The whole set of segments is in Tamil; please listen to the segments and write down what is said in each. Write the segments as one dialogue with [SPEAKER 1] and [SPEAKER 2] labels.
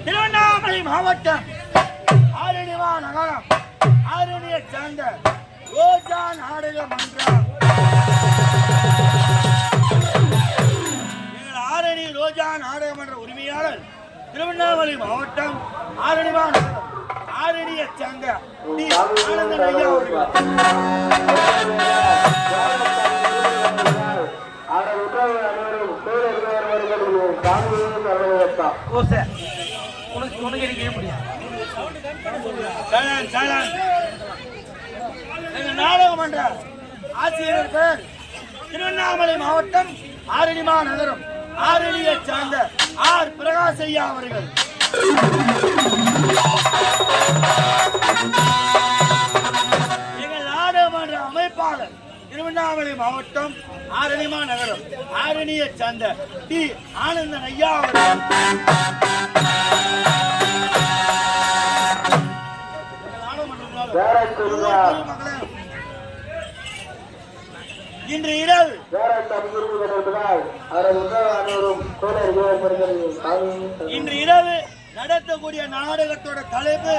[SPEAKER 1] திருவண்ணாமலை மாவட்டம் ஆரணிவா நகரம் ஆரணியை சார்ந்த ரோஜா நாடக மன்றம். எங்கள் ஆரணி ரோஜா நாடக மன்ற உரிமையாளர் திருவண்ணாமலை மாவட்டம் ஆரணிவா நகரம் ஆரணியை சார்ந்த ஆனந்தன் ஐயா அவர்கள். நாடகமன்ற ஆசிரியர் பேர் திருவண்ணாமலை மாவட்டம் ஆரணிமா நகரம் ஆரணியை சார்ந்த ஆர் பிரகாஷ் ஐயா அவர்கள். எங்கள் நாடகமன்ற அமைப்பாளர் திருவண்ணாமலை மாவட்டம் ஆரணிமா நகரம் ஆரணியை சார்ந்த டி ஆனந்தன் ஐயா அவர்கள். இன்று இரவு நடத்தக்கூடிய நாடகத்தோட தலைப்பு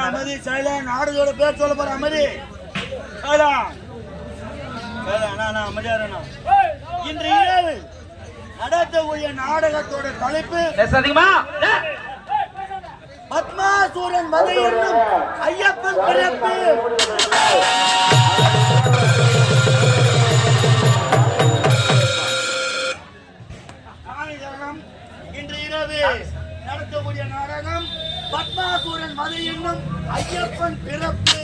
[SPEAKER 1] அமைதி சைலன் நாடுதோட பேர் சொல்ல போற அமைதி இன்று இரவு நடத்தக்கூடிய நாடகத்தோட தலைப்பு பத்மாசூரன் மதை என்னும் ஐயப்பன் பிறப்பு. இன்று இரவு நடத்தக்கூடிய நாடகம் பத்மாசூரன் மதை என்னும் ஐயப்பன் பிறப்பு.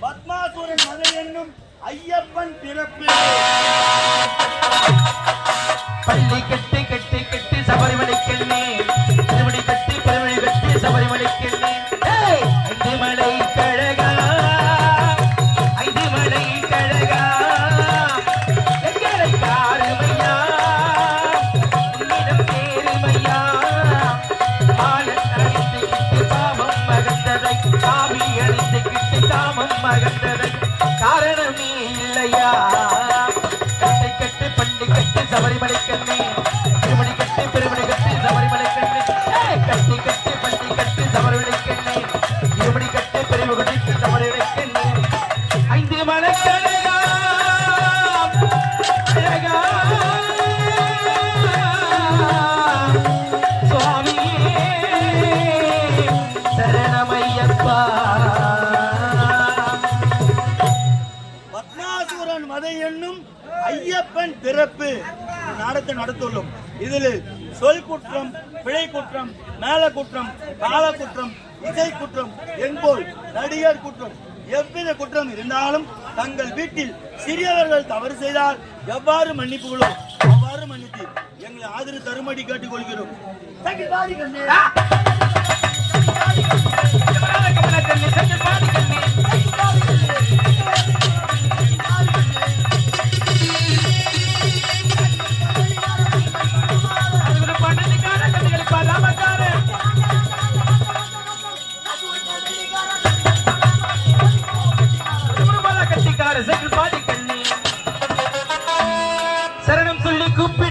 [SPEAKER 1] பத்மாசூரன் மதை என்னும் ஐயப்பன் பிறப்பு.
[SPEAKER 2] பள்ளி கட்டி கட்டி கட்டி சபரிமலைக்கண்ணே திருமணி கட்டி பெருமணி கட்டி சபரிமலைக்கண்ணே ஐந்து மலை கழகா ஐந்து மலை கழகா எங்களை காருமையா உன்னிடம் தேருமையா ஆனந்த அணிந்து கிட்டு காமம் மகந்ததை காவி அணிந்து கிட்டு காமம் மகந்ததை காரணம் நீ இல்லையா கட்டி கட்டு பண்டி கட்டு சபரிமலைக்கண்ணே திருமணி கட்டு பெருமணி கட்டு சபரிமலைக்கண்ணே கட்டி கட்டு பண்டி கட்டு சபரிமலைக்கண்ணே திருமணி கட்டு பெருமணி கட்டு சபரிமலைக்கண்ணே ஐந்து மலை கழகா அழகா சுவாமியே சரணமையப்பா.
[SPEAKER 1] பத்மாசூரன் மதை என்னும் ஐயப்பன் பிறப்பு நாடகத்தை நடத்துள்ளோம். இதில் சொல் குற்றம், பிழை குற்றம், மேல குற்றம், கால குற்றம், இசை குற்றம் என்போல் நடிகர் குற்றம் எவ்வித குற்றம் இருந்தாலும் தங்கள் வீட்டில் சிறியவர்கள் தவறு செய்தால் எவ்வாறு மன்னிப்புகளோ அவ்வாறு மன்னித்து எங்களை ஆதரவு தருமடி கேட்டுக் கொள்கிறோம்.
[SPEAKER 2] சரணம் சொல்லி கூப்பி